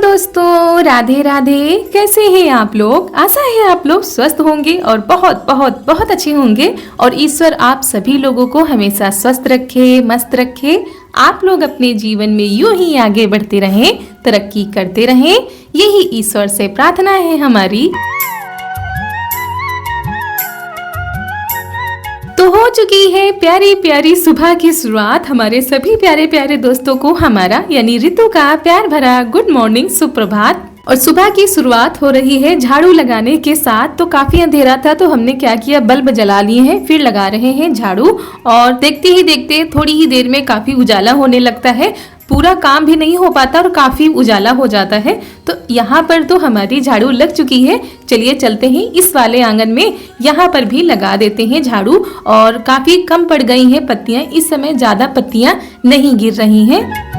दोस्तों, राधे राधे। कैसे हैं आप लोग? आशा है आप लोग स्वस्थ होंगे और बहुत बहुत बहुत अच्छे होंगे। और ईश्वर आप सभी लोगों को हमेशा स्वस्थ रखे, मस्त रखे। आप लोग अपने जीवन में यूं ही आगे बढ़ते रहें, तरक्की करते रहें, यही ईश्वर से प्रार्थना है हमारी। तो हो चुकी है प्यारी प्यारी सुबह की शुरुआत। हमारे सभी प्यारे प्यारे दोस्तों को हमारा यानी ऋतु का प्यार भरा गुड मॉर्निंग, सुप्रभात। और सुबह की शुरुआत हो रही है झाड़ू लगाने के साथ। तो काफी अंधेरा था तो हमने क्या किया, बल्ब जला लिए हैं, फिर लगा रहे हैं झाड़ू। और देखते ही देखते थोड़ी ही देर में काफी उजाला होने लगता है, पूरा काम भी नहीं हो पाता और काफी उजाला हो जाता है। तो यहाँ पर तो हमारी झाड़ू लग चुकी है। चलिए चलते हैं इस वाले आंगन में, यहाँ पर भी लगा देते हैं झाड़ू। और काफी कम पड़ गई हैं पत्तियां, इस समय ज्यादा पत्तियां नहीं गिर रही हैं।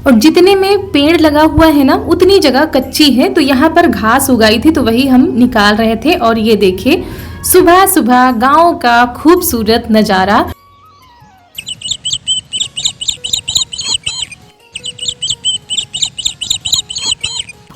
और जितने में पेड़ लगा हुआ है ना, उतनी जगह कच्ची है। तो यहाँ पर घास उगाई थी तो वही हम निकाल रहे थे। और ये देखिए सुबह सुबह गांव का खूबसूरत नजारा।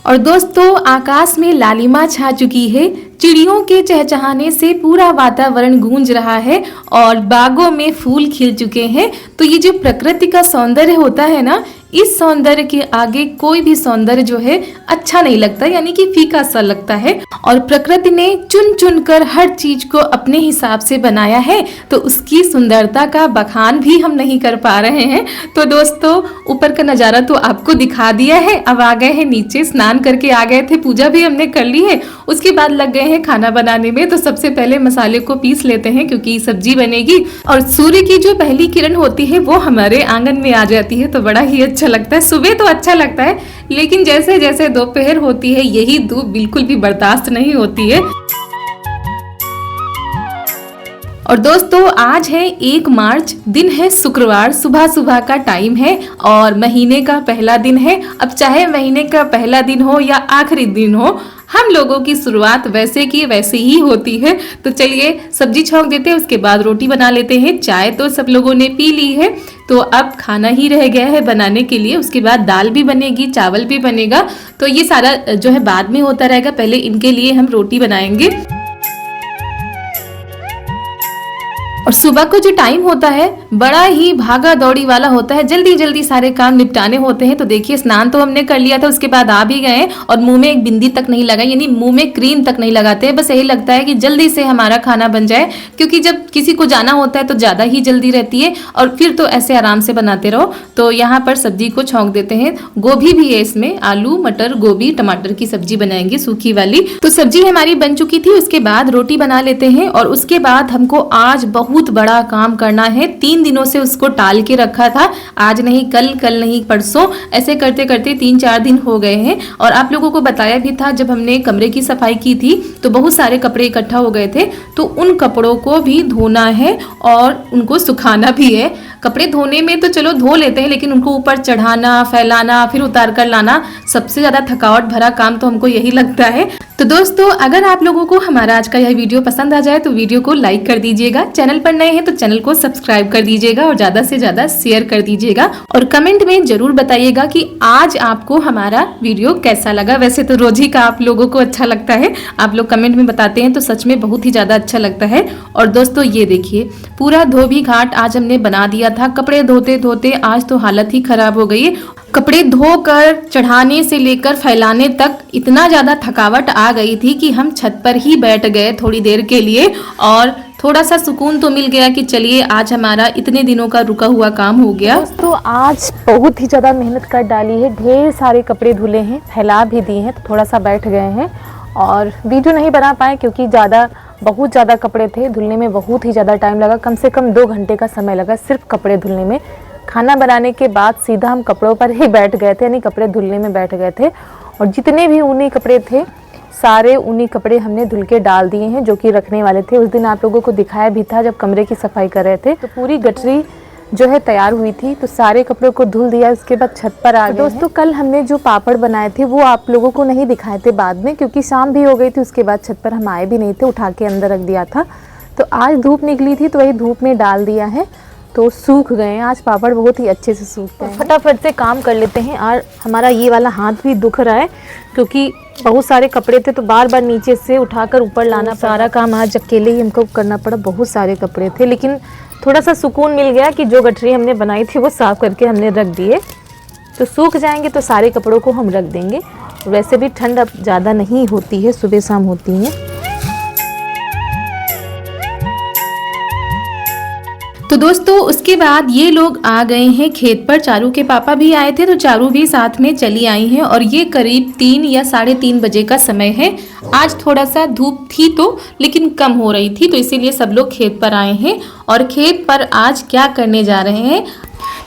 और दोस्तों, आकाश में लालिमा छा चुकी है, चिड़ियों के चहचहाने से पूरा वातावरण गूंज रहा है और बागों में फूल खिल चुके हैं। तो ये जो प्रकृति का सौंदर्य होता है ना, इस सौंदर्य के आगे कोई भी सौंदर्य जो है अच्छा नहीं लगता, यानी कि फीका सा लगता है। और प्रकृति ने चुन चुन कर हर चीज को अपने हिसाब से बनाया है, तो उसकी सुंदरता का बखान भी हम नहीं कर पा रहे हैं। तो दोस्तों, ऊपर का नजारा तो आपको दिखा दिया है। अब आ गए हैं नीचे, स्नान करके आ गए थे, पूजा भी हमने कर ली है। उसके बाद लग गए हैं खाना बनाने में। तो सबसे पहले मसाले को पीस लेते हैं क्योंकि सब्जी बनेगी। और सूर्य की जो पहली किरण होती है वो हमारे आंगन में आ जाती है, तो बड़ा ही अच्छा लगता है। सुबह तो अच्छा लगता है, लेकिन जैसे जैसे दोपहर होती है यही धूप बिल्कुल भी बर्दाश्त नहीं होती है। और दोस्तों, आज है 1 मार्च, दिन है शुक्रवार, सुबह सुबह का टाइम है और महीने का पहला दिन है। अब चाहे महीने का पहला दिन हो या आखिरी दिन हो, हम लोगों की शुरुआत वैसे की वैसे ही होती है। तो चलिए सब्जी छौंक देते हैं, उसके बाद रोटी बना लेते हैं। चाय तो सब लोगों ने पी ली है, तो अब खाना ही रह गया है बनाने के लिए। उसके बाद दाल भी बनेगी, चावल भी बनेगा। तो ये सारा जो है बाद में होता रहेगा, पहले इनके लिए हम रोटी बनाएंगे। और सुबह को जो टाइम होता है बड़ा ही भागा दौड़ी वाला होता है, जल्दी जल्दी सारे काम निपटाने होते हैं। तो देखिए स्नान तो हमने कर लिया था, उसके बाद आ भी गए और मुंह में एक बिंदी तक नहीं लगाई, यानी मुंह में क्रीम तक नहीं लगाते हैं। बस यही लगता है कि जल्दी से हमारा खाना बन जाए, क्योंकि जब किसी को जाना होता है तो ज्यादा ही जल्दी रहती है और फिर तो ऐसे आराम से बनाते रहो। तो यहाँ पर सब्जी को छौंक देते हैं। गोभी भी है इसमें, आलू मटर गोभी टमाटर की सब्जी बनाएंगे सूखी वाली। तो सब्जी हमारी बन चुकी थी, उसके बाद रोटी बना लेते हैं। और उसके बाद हमको आज बहुत बड़ा काम करना है। 3 दिनों से उसको टाल के रखा था, आज नहीं कल, कल नहीं परसों, ऐसे करते करते 3-4 दिन हो गए हैं। और आप लोगों को बताया भी था, जब हमने कमरे की सफाई की थी तो बहुत सारे कपड़े इकट्ठा हो गए थे। तो उन कपड़ों को भी धोना है और उनको सुखाना भी है। कपड़े धोने में तो चलो धो लेते हैं, लेकिन उनको ऊपर चढ़ाना, फैलाना, फिर उतार कर लाना, सबसे ज्यादा थकावट भरा काम तो हमको यही लगता है। तो दोस्तों, अगर आप लोगों को हमारा आज का यह वीडियो पसंद आ जाए तो वीडियो को लाइक कर दीजिएगा, चैनल पर नए हैं तो चैनल को सब्सक्राइब कर दीजिएगा और ज्यादा से ज्यादा शेयर कर दीजिएगा। और कमेंट में जरूर बताइएगा कि आज आपको हमारा वीडियो कैसा लगा। वैसे तो रोज ही का आप लोगों को अच्छा लगता है, आप लोग कमेंट में बताते हैं तो सच में बहुत ही ज्यादा अच्छा लगता है। और दोस्तों ये देखिए, पूरा धोबी घाट आज हमने बना दिया था। कपड़े धोते धोते आज तो हालत ही खराब हो गई है। कपड़े धोकर चढ़ाने से लेकर फैलाने तक इतना ज्यादा थकावट आ गई थी कि हम छत पर ही बैठ गए थोड़ी देर के लिए। और थोड़ा सा सुकून तो मिल गया कि चलिए आज हमारा इतने दिनों का रुका हुआ काम हो गया। तो आज बहुत ही ज़्यादा मेहनत कर डाली है, ढेर सारे कपड़े धुले हैं, फैला भी दिए हैं। तो थोड़ा सा बैठ गए हैं और वीडियो नहीं बना पाए क्योंकि बहुत ज़्यादा कपड़े थे, धुलने में बहुत ही ज़्यादा टाइम लगा। कम से कम 2 घंटे का समय लगा सिर्फ कपड़े धुलने में। खाना बनाने के बाद सीधा हम कपड़ों पर ही बैठ गए थे, यानी कपड़े धुलने में बैठ गए थे। और जितने भी ऊनी कपड़े थे सारे ऊनी कपड़े हमने धुल के डाल दिए हैं, जो कि रखने वाले थे। उस दिन आप लोगों को दिखाया भी था जब कमरे की सफाई कर रहे थे। तो पूरी गठरी जो है तैयार हुई थी, तो सारे कपड़ों को धुल दिया, उसके बाद छत पर आ गए। दोस्तों कल हमने जो पापड़ बनाए थे वो आप लोगों को नहीं दिखाए थे बाद में, क्योंकि शाम भी हो गई थी, उसके बाद छत पर हम आए भी नहीं थे, उठा के अंदर रख दिया था। तो आज धूप निकली थी तो वही धूप में डाल दिया है, तो सूख गए हैं। आज पापड़ बहुत ही अच्छे से सूखते हैं। फटाफट से काम कर लेते हैं। और हमारा ये वाला हाथ भी दुख रहा है क्योंकि बहुत सारे कपड़े थे, तो बार बार नीचे से उठाकर ऊपर लाना, सारा काम आज अकेले ही हमको करना पड़ा। बहुत सारे कपड़े थे, लेकिन थोड़ा सा सुकून मिल गया कि जो गठरी हमने बनाई थी वो साफ करके हमने रख दिए। तो सूख जाएंगे तो सारे कपड़ों को हम रख देंगे। वैसे भी ठंड अब ज़्यादा नहीं होती है, सुबह शाम होती है। तो दोस्तों उसके बाद ये लोग आ गए हैं खेत पर। चारू के पापा भी आए थे तो चारू भी साथ में चली आई हैं और ये करीब 3 या 3:30 बजे का समय है। आज थोड़ा सा धूप थी तो, लेकिन कम हो रही थी, तो इसीलिए सब लोग खेत पर आए हैं। और खेत पर आज क्या करने जा रहे हैं,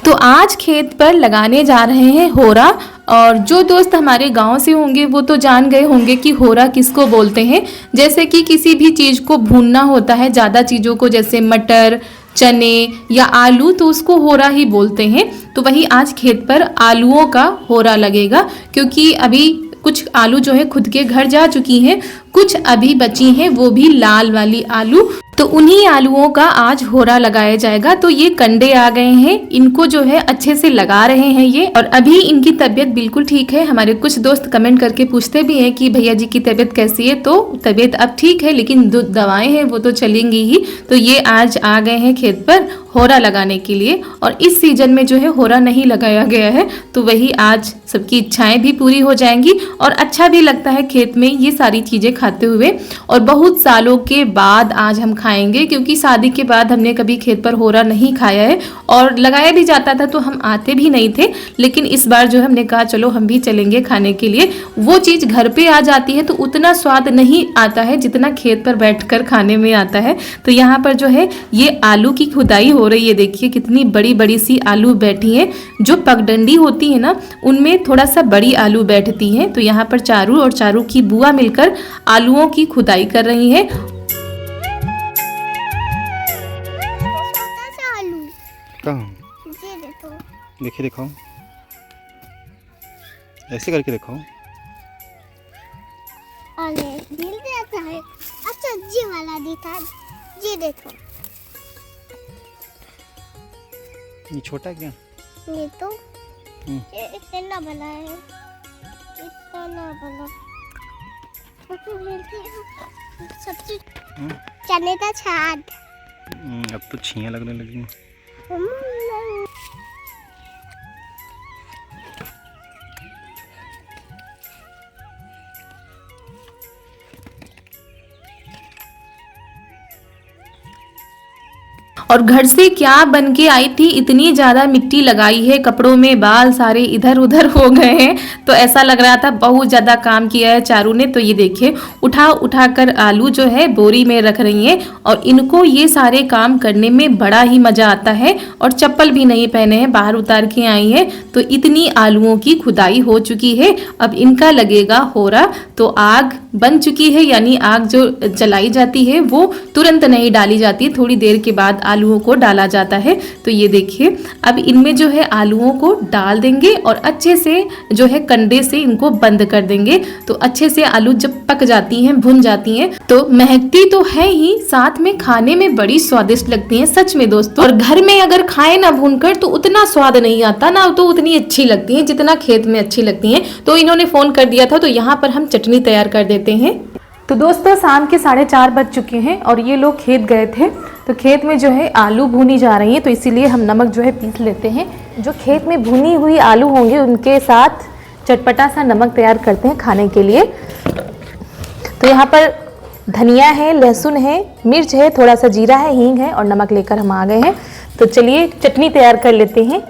तो आज खेत पर लगाने जा रहे हैं होरा। और जो दोस्त हमारे गांव से होंगे वो तो जान गए होंगे कि होरा किसको बोलते हैं। जैसे कि किसी भी चीज़ को भूनना होता है, ज़्यादा चीज़ों को, जैसे मटर, चने या आलू, तो उसको होरा ही बोलते हैं। तो वही आज खेत पर आलूओं का होरा लगेगा, क्योंकि अभी कुछ आलू जो है खुद के घर जा चुकी हैं, कुछ अभी बची हैं, वो भी लाल वाली आलू। तो उन्हीं आलूओं का आज होरा लगाया जाएगा। तो ये कंडे आ गए हैं, इनको जो है अच्छे से लगा रहे हैं ये। और अभी इनकी तबीयत बिल्कुल ठीक है। हमारे कुछ दोस्त कमेंट करके पूछते भी हैं कि भैया जी की तबीयत कैसी है, तो तबीयत अब ठीक है, लेकिन जो दवाएं हैं वो तो चलेंगी ही। तो ये आज आ गए हैं खेत पर होरा लगाने के लिए। और इस सीजन में जो है होरा नहीं लगाया गया है, तो वही आज सबकी इच्छाएं भी पूरी हो जाएंगी और अच्छा भी लगता है खेत में ये सारी चीजें खाते हुए। और बहुत सालों के बाद आज हम खाएंगे, क्योंकि शादी के बाद हमने कभी खेत पर होरा नहीं खाया है, और लगाया भी जाता था तो हम आते भी नहीं थे। लेकिन इस बार जो है हमने कहा चलो हम भी चलेंगे खाने के लिए। वो चीज़ घर पे आ जाती है तो उतना स्वाद नहीं आता है जितना खेत पर बैठकर खाने में आता है। तो यहाँ पर जो है ये आलू की खुदाई हो रही है। देखिए कितनी बड़ी बड़ी सी आलू बैठी है। जो पगडंडी होती है ना, उनमें थोड़ा सा बड़ी आलू बैठती है। तो यहाँ पर चारू और चारू की बुआ मिलकर आलूओं की खुदाई कर रही है। देखिए, दिखाओ, ऐसे करके दिखाओ। दिल देता है। अच्छा जी वाला दिखा, जी देखो। ये छोटा क्या? ये तो ये इतना बड़ा है, इतना बड़ा। सब्जी चने का छाद। अब तो छियां लगने लगी। और घर से क्या बन के आई थी, इतनी ज़्यादा मिट्टी लगाई है कपड़ों में, बाल सारे इधर उधर हो गए हैं। तो ऐसा लग रहा था बहुत ज़्यादा काम किया है चारू ने। तो ये देखिए उठा उठा कर आलू जो है बोरी में रख रही हैं। और इनको ये सारे काम करने में बड़ा ही मज़ा आता है। और चप्पल भी नहीं पहने हैं, बाहर उतार के आई हैं। तो इतनी आलूओं की खुदाई हो चुकी है, अब इनका लगेगा होरा। तो आग बन चुकी है, यानी आग जो जलाई जाती है वो तुरंत नहीं डाली जाती, थोड़ी देर के बाद आलूओं को डाला जाता है। तो ये देखिए अब इनमें जो है आलूओं को डाल देंगे और अच्छे से जो है कंडे से इनको बंद कर देंगे। तो अच्छे से आलू जब पक जाती हैं, भुन जाती हैं, तो महकती तो है ही, साथ में खाने में बड़ी स्वादिष्ट लगती हैं सच में दोस्तों। और घर में अगर खाए ना भूनकर तो उतना स्वाद नहीं आता ना, तो उतनी अच्छी लगती हैं जितना खेत में अच्छी लगती हैं। तो इन्होंने फोन कर दिया था, तो यहाँ पर हम चटनी तैयार कर देते हैं। तो दोस्तों शाम के 4:30 बज चुके हैं और ये लोग खेत गए थे। तो खेत में जो है आलू भुनी जा रही हैं, तो इसीलिए हम नमक जो है पीस लेते हैं। जो खेत में भुनी हुई आलू होंगे उनके साथ चटपटा सा नमक तैयार करते हैं खाने के लिए। तो यहाँ पर धनिया है, लहसुन है, मिर्च है, थोड़ा सा जीरा है, हींग है और नमक लेकर हम आ गए हैं। तो चलिए चटनी तैयार कर लेते हैं।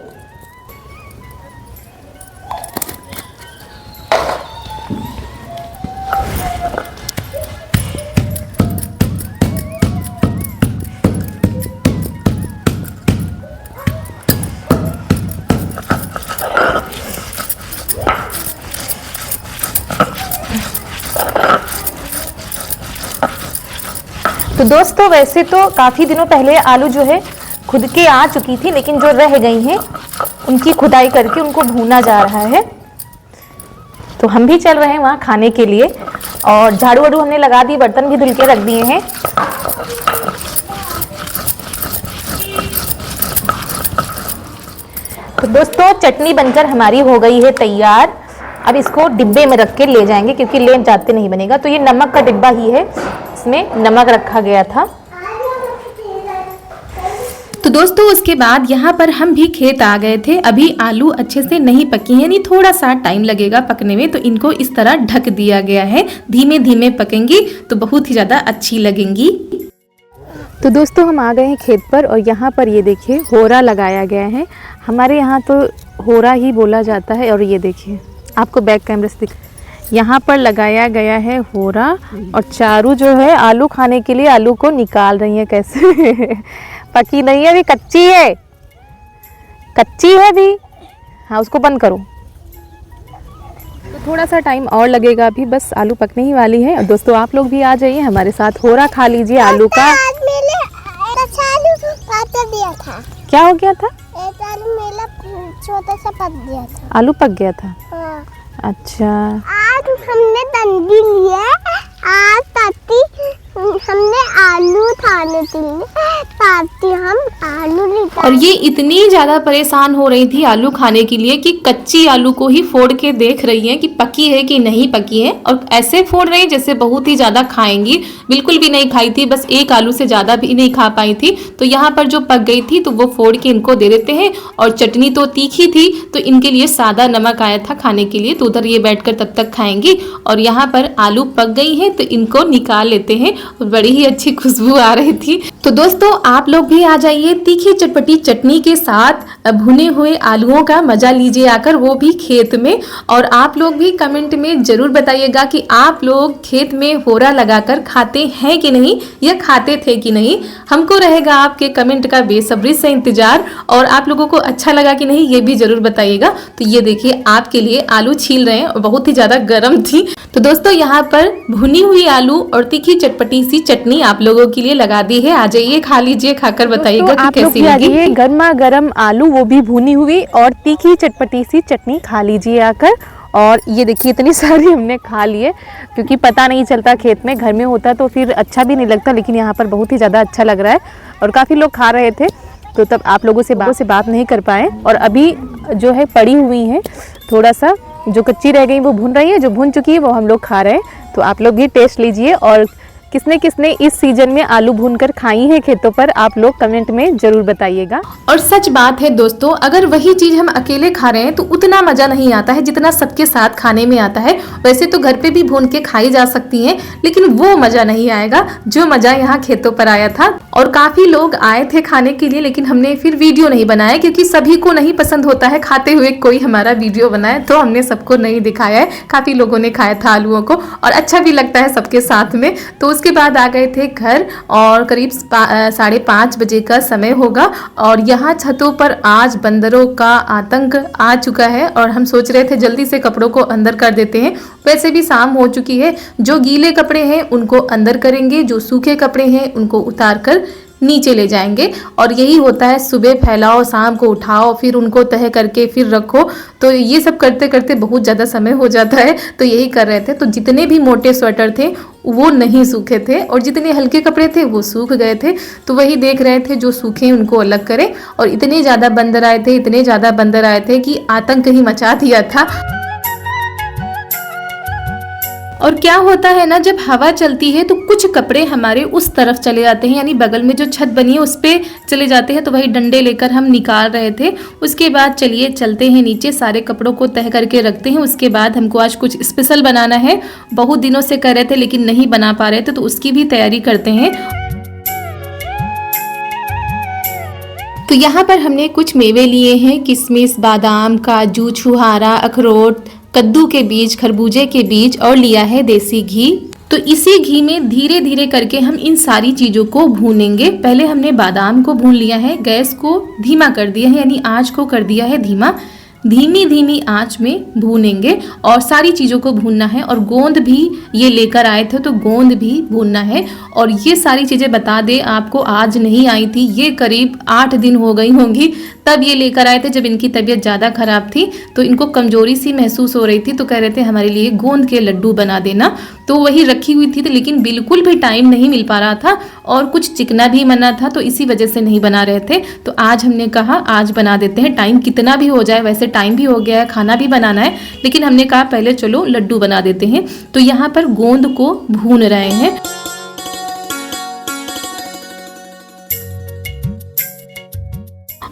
तो दोस्तों वैसे तो काफ़ी दिनों पहले आलू जो है खुद के आ चुकी थी, लेकिन जो रह गई हैं उनकी खुदाई करके उनको भूना जा रहा है। तो हम भी चल रहे हैं वहाँ खाने के लिए, और झाड़ू वाड़ू हमने लगा दी, बर्तन भी धुल के रख दिए हैं। तो दोस्तों चटनी बनकर हमारी हो गई है तैयार। अब इसको डिब्बे में रख के ले जाएंगे, क्योंकि ले जाते नहीं बनेगा। तो ये नमक का डिब्बा ही है, इसमें नमक रखा गया था। तो दोस्तों उसके बाद यहाँ पर हम भी खेत आ गए थे। अभी आलू अच्छे से नहीं पकी हैं, यानी थोड़ा सा टाइम लगेगा पकने में, तो इनको इस तरह ढक दिया गया है। धीमे धीमे पकेंगी तो बहुत ही ज़्यादा अच्छी लगेंगी। तो दोस्तों हम आ गए हैं खेत पर, और यहाँ पर ये देखिए होरा लगाया गया है। हमारे यहाँ तो होरा ही बोला जाता है। और ये देखिए, आपको बैक कैमरे से दिख, यहाँ पर लगाया गया है होरा। और चारू जो है आलू खाने के लिए आलू को निकाल रही है कैसे पकी नहीं है अभी, कच्ची है, कच्ची है अभी। हाँ उसको बंद करो। तो थोड़ा सा टाइम और लगेगा अभी, बस आलू पकने ही वाली है। और दोस्तों आप लोग भी आ जाइए हमारे साथ, होरा खा लीजिए आलू का। आज मैंने आलू काट दिया था। क्या हो गया था? एक आलू मेरा छोटा सा पक गया था। आलू पक गया था। हाँ। अच्छा, आज हमने डंडी लिया, आज ताती हमने आलू खाने के लिए ताती हम आलू निकाल। और ये इतनी ज़्यादा परेशान हो रही थी आलू खाने के लिए कि कच्ची आलू को ही फोड़ के देख रही हैं कि पकी है कि नहीं पकी है, और ऐसे फोड़ रही जैसे बहुत ही ज़्यादा खाएंगी। बिल्कुल भी नहीं खाई थी, बस एक आलू से ज़्यादा भी नहीं खा पाई थी। तो यहाँ पर जो पक गई थी तो वो फोड़ के इनको दे देते हैं। और चटनी तो तीखी थी, तो इनके लिए सादा नमक आया था खाने के लिए, तो उधर ये बैठकर तब तक खाएंगी। और यहाँ पर आलू पक गई हैं तो इनको निकाल लेते हैं, और बड़ी ही अच्छी खुशबू आ रही थी। तो दोस्तों आप लोग भी आ जाइए, तीखी चटपटी चटनी के साथ भुने हुए आलूओं का मजा लीजिए आकर, वो भी खेत में। और आप लोग भी कमेंट में जरूर बताइएगा कि आप लोग खेत में होरा लगाकर खाते हैं कि नहीं, या खाते थे कि नहीं। हमको रहेगा आपके कमेंट का बेसब्री से इंतजार, और आप लोगों को अच्छा लगा कि नहीं ये भी जरूर बताइएगा। तो ये देखिए आपके लिए आलू छील रहे हैं, और बहुत ही ज्यादा गर्म थी। तो दोस्तों यहाँ पर भुनी हुई आलू और तीखी चटपटी सी चटनी आप लोगों के लिए लगा दी है। आ जाइए खा लीजिए, खाकर बताइएगा कि कैसी लगी। गर्मा गर्म आलू, वो भी भुनी हुई, और तीखी चटपटी सी चटनी खा लीजिए आकर। और ये देखिए इतनी सारी हमने खा लिए, क्योंकि पता नहीं चलता, खेत में घर में होता तो फिर अच्छा भी नहीं लगता, लेकिन यहाँ पर बहुत ही ज़्यादा अच्छा लग रहा है। और काफ़ी लोग खा रहे थे, तो तब आप लोगों से बात नहीं कर पाए। और अभी जो है पड़ी हुई हैं, थोड़ा सा जो कच्ची रह गई वो भून रही है, जो भून चुकी है वो हम लोग खा रहे हैं। तो आप लोग भी टेस्ट लीजिए, और किसने किसने इस सीजन में आलू भूनकर खाई है खेतों पर, आप लोग कमेंट में जरूर बताइएगा। और सच बात है दोस्तों, अगर वही चीज हम अकेले खा रहे हैं तो उतना मजा नहीं आता है जितना सबके साथ खाने में आता है। वैसे तो घर पे भी भून के खाई जा सकती हैं, लेकिन वो मजा नहीं आएगा जो मजा यहाँ खेतों पर आया था। और काफी लोग आए थे खाने के लिए, लेकिन हमने फिर वीडियो नहीं बनाया, क्योंकि सभी को नहीं पसंद होता है खाते हुए कोई हमारा वीडियो बनाए, तो हमने सबको नहीं दिखाया है। काफी लोगों ने खाया था आलूओं को, और अच्छा भी लगता है सबके साथ में। तो उसके बाद आ गए थे घर, और करीब 5:30 बजे का समय होगा। और यहाँ छतों पर आज बंदरों का आतंक आ चुका है, और हम सोच रहे थे जल्दी से कपड़ों को अंदर कर देते हैं। वैसे भी शाम हो चुकी है, जो गीले कपड़े हैं उनको अंदर करेंगे, जो सूखे कपड़े हैं उनको उतार कर नीचे ले जाएंगे। और यही होता है, सुबह फैलाओ, शाम को उठाओ, फिर उनको तह करके फिर रखो। तो ये सब करते करते बहुत ज़्यादा समय हो जाता है, तो यही कर रहे थे। तो जितने भी मोटे स्वेटर थे वो नहीं सूखे थे, और जितने हल्के कपड़े थे वो सूख गए थे। तो वही देख रहे थे, जो सूखे उनको अलग करें। और इतने ज़्यादा बंदर आए थे, इतने ज़्यादा बंदर आए थे कि आतंक ही मचा दिया था। और क्या होता है ना, जब हवा चलती है तो कुछ कपड़े हमारे उस तरफ चले जाते हैं, यानी बगल में जो छत बनी है उस पे चले जाते हैं। तो वही डंडे लेकर हम निकाल रहे थे। उसके बाद चलिए चलते हैं नीचे, सारे कपड़ों को तह करके रखते हैं। उसके बाद हमको आज कुछ स्पेशल बनाना है, बहुत दिनों से कर रहे थे लेकिन नहीं बना पा रहे थे, तो उसकी भी तैयारी करते हैं। तो यहाँ पर हमने कुछ मेवे लिए हैं, किशमिश, बादाम, काजू, छुहारा, अखरोट, कद्दू के बीज, खरबूजे के बीज, और लिया है देसी घी। तो इसी घी में धीरे धीरे करके हम इन सारी चीज़ों को भूनेंगे। पहले हमने बादाम को भून लिया है, गैस को धीमा कर दिया है, यानी आंच को कर दिया है धीमा। धीमी धीमी आंच में भूनेंगे और सारी चीज़ों को भूनना है। और गोंद भी ये लेकर आए थे तो गोंद भी भूनना है। और ये सारी चीज़ें बता दे आपको आज नहीं आई थी, ये करीब 8 दिन हो गई होंगी तब ये लेकर आए थे, जब इनकी तबीयत ज़्यादा ख़राब थी तो इनको कमज़ोरी सी महसूस हो रही थी, तो कह रहे थे हमारे लिए गोंद के लड्डू बना देना। तो वही रखी हुई थी लेकिन बिल्कुल भी टाइम नहीं मिल पा रहा था और कुछ चिकना भी मना था, तो इसी वजह से नहीं बना रहे थे। तो आज हमने कहा आज बना देते हैं, टाइम कितना भी हो जाए, वैसे टाइम भी हो गया है, खाना भी बनाना है, लेकिन हमने कहा पहले चलो लड्डू बना देते हैं। तो यहाँ पर गोंद को भून रहे हैं।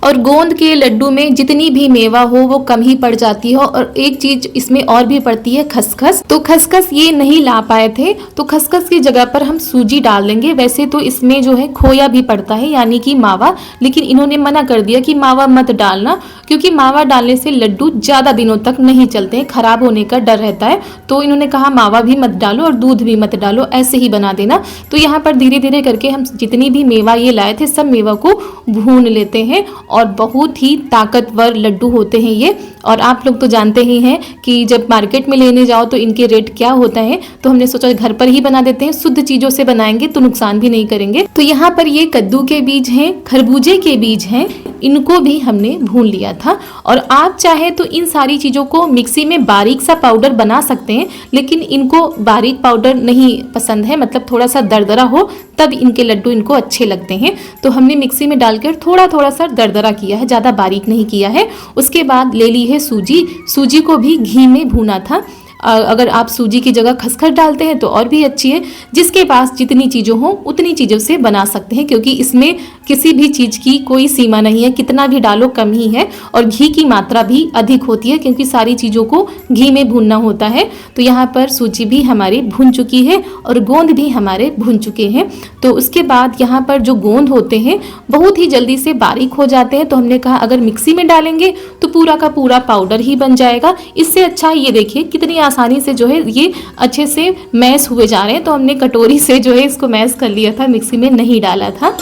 और गोंद के लड्डू में जितनी भी मेवा हो वो कम ही पड़ जाती है। और एक चीज इसमें और भी पड़ती है, खसखस। तो खसखस ये नहीं ला पाए थे तो खसखस की जगह पर हम सूजी डाल देंगे। वैसे तो इसमें जो है खोया भी पड़ता है यानी कि मावा, लेकिन इन्होंने मना कर दिया कि मावा मत डालना, क्योंकि मावा डालने से लड्डू ज़्यादा दिनों तक नहीं चलते हैं, खराब होने का डर रहता है। तो इन्होंने कहा मावा भी मत डालो और दूध भी मत डालो, ऐसे ही बना देना। तो यहाँ पर धीरे धीरे करके हम जितनी भी मेवा ये लाए थे सब मेवा को भून लेते हैं। और बहुत ही ताकतवर लड्डू होते हैं ये। और आप लोग तो जानते ही हैं कि जब मार्केट में लेने जाओ तो इनके रेट क्या होता है, तो हमने सोचा घर पर ही बना देते हैं, शुद्ध चीज़ों से बनाएंगे तो नुकसान भी नहीं करेंगे। तो यहाँ पर ये कद्दू के बीज हैं, खरबूजे के बीज हैं, इनको भी हमने भून लिया था। और आप चाहे तो इन सारी चीज़ों को मिक्सी में बारीक सा पाउडर बना सकते हैं, लेकिन इनको बारीक पाउडर नहीं पसंद है, मतलब थोड़ा सा दरदरा हो तब इनके लड्डू इनको अच्छे लगते हैं। तो हमने मिक्सी में डालकर थोड़ा थोड़ा सा दरदरा किया है, ज़्यादा बारीक नहीं किया है। उसके बाद ले ली है सूजी। सूजी को भी घी में भूना था। अगर आप सूजी की जगह खसखस डालते हैं तो और भी अच्छी है। जिसके पास जितनी चीज़ों हो उतनी चीज़ों से बना सकते हैं, क्योंकि इसमें किसी भी चीज़ की कोई सीमा नहीं है, कितना भी डालो कम ही है। और घी की मात्रा भी अधिक होती है क्योंकि सारी चीज़ों को घी में भूनना होता है। तो यहाँ पर सूजी भी हमारी भुन चुकी है और गोंद भी हमारे भुन चुके हैं। तो उसके बाद यहाँ पर जो गोंद होते हैं बहुत ही जल्दी से बारीक हो जाते हैं। तो हमने कहा अगर मिक्सी में डालेंगे तो पूरा का पूरा पाउडर ही बन जाएगा। इससे अच्छा ये देखिए कितनी आसानी से जो है ये अच्छे से मैश हुए जा रहे हैं। तो हमने कटोरी से जो है इसको मैश कर लिया था, मिक्सी में नहीं डाला था।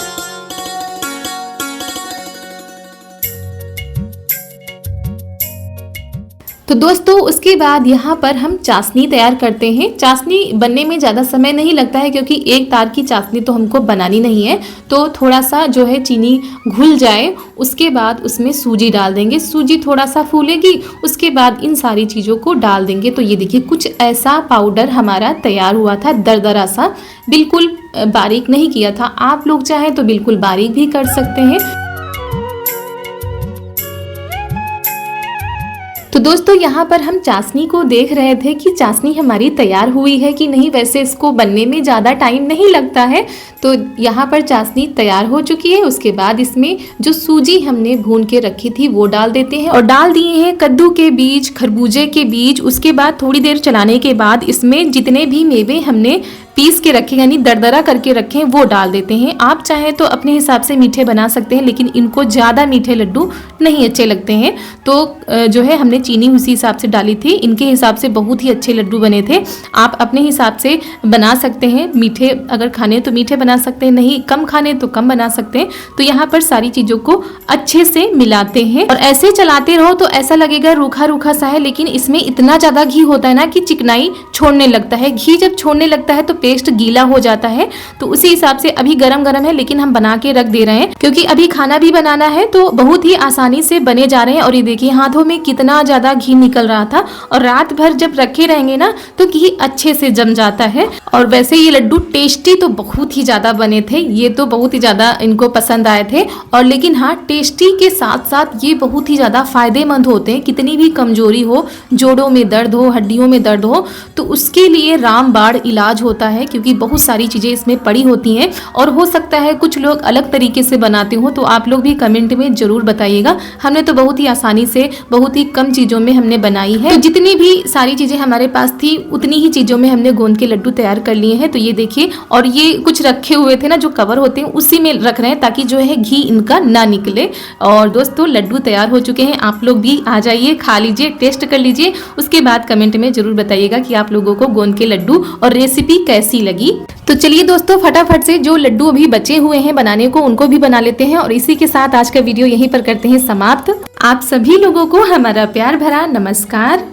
तो दोस्तों उसके बाद यहाँ पर हम चाशनी तैयार करते हैं। चाशनी बनने में ज़्यादा समय नहीं लगता है क्योंकि एक तार की चाशनी तो हमको बनानी नहीं है। तो थोड़ा सा जो है चीनी घुल जाए उसके बाद उसमें सूजी डाल देंगे। सूजी थोड़ा सा फूलेगी, उसके बाद इन सारी चीज़ों को डाल देंगे। तो ये देखिए कुछ ऐसा पाउडर हमारा तैयार हुआ था, दरदरा सा, बिल्कुल बारीक नहीं किया था। आप लोग चाहें तो बिल्कुल बारीक भी कर सकते हैं। तो दोस्तों यहाँ पर हम चाशनी को देख रहे थे कि चाशनी हमारी तैयार हुई है कि नहीं। वैसे इसको बनने में ज़्यादा टाइम नहीं लगता है। तो यहाँ पर चाशनी तैयार हो चुकी है। उसके बाद इसमें जो सूजी हमने भून के रखी थी वो डाल देते हैं और डाल दिए हैं कद्दू के बीज, खरबूजे के बीज। उसके बाद थोड़ी देर चलाने के बाद इसमें जितने भी मेवे हमने पीस के रखे यानी दरदरा करके रखे वो डाल देते हैं। आप चाहें तो अपने हिसाब से मीठे बना सकते हैं, लेकिन इनको ज़्यादा मीठे लड्डू नहीं अच्छे लगते हैं। तो जो है हमने चीनी उसी हिसाब से डाली थी। इनके हिसाब से बहुत ही अच्छे लड्डू बने थे। आप अपने हिसाब से बना सकते हैं, मीठे अगर खाने तो मीठे बना सकते हैं, नहीं कम खाने तो कम बना सकते हैं। तो यहाँ पर सारी चीज़ों को अच्छे से मिलाते हैं और ऐसे चलाते रहो तो ऐसा लगेगा रूखा रूखा सा है, लेकिन इसमें इतना ज़्यादा घी होता है ना कि चिकनाई छोड़ने लगता है। घी जब छोड़ने लगता है तो पेस्ट गीला हो जाता है। तो उसी हिसाब से अभी गरम गरम है लेकिन हम बना के रख दे रहे हैं क्योंकि अभी खाना भी बनाना है। तो बहुत ही आसानी से बने जा रहे हैं। और ये देखिए हाथों में कितना ज़्यादा घी निकल रहा था। और रात भर जब रखे रहेंगे ना तो घी अच्छे से जम जाता है। और वैसे ये लड्डू टेस्टी तो बहुत ही ज़्यादा बने थे, ये तो बहुत ही ज़्यादा इनको पसंद आए थे। और लेकिन हाँ, टेस्टी के साथ साथ ये बहुत ही ज़्यादा फायदेमंद होते हैं। कितनी भी कमजोरी हो, जोड़ों में दर्द हो, हड्डियों में दर्द हो, तो उसके लिए रामबाण इलाज होता है क्योंकि बहुत सारी चीज़ें इसमें पड़ी होती हैं। और हो सकता है कुछ लोग अलग तरीके से बनाते हो, तो आप लोग भी कमेंट में ज़रूर बताइएगा। हमने तो बहुत ही आसानी से बहुत ही कम चीज़ों में हमने बनाई है। तो जितनी भी सारी चीज़ें हमारे पास थी उतनी ही चीज़ों में हमने गोंद के लड्डू तैयार कर लिए हैं। तो ये देखिए, और ये कुछ रखे हुए थे ना जो कवर होते हैं उसी में रख रहे हैं ताकि जो है घी इनका ना निकले। और दोस्तों लड्डू तैयार हो चुके हैं। आप लोग भी आ जाइए, खा लीजिए, टेस्ट कर लीजिए। उसके बाद कमेंट में ज़रूर बताइएगा कि आप लोगों को गोंद के लड्डू और रेसिपी कैसे कैसी लगी। तो चलिए दोस्तों, फटाफट से जो लड्डू अभी बचे हुए हैं बनाने को उनको भी बना लेते हैं और इसी के साथ आज का वीडियो यहीं पर करते हैं समाप्त। आप सभी लोगों को हमारा प्यार भरा नमस्कार।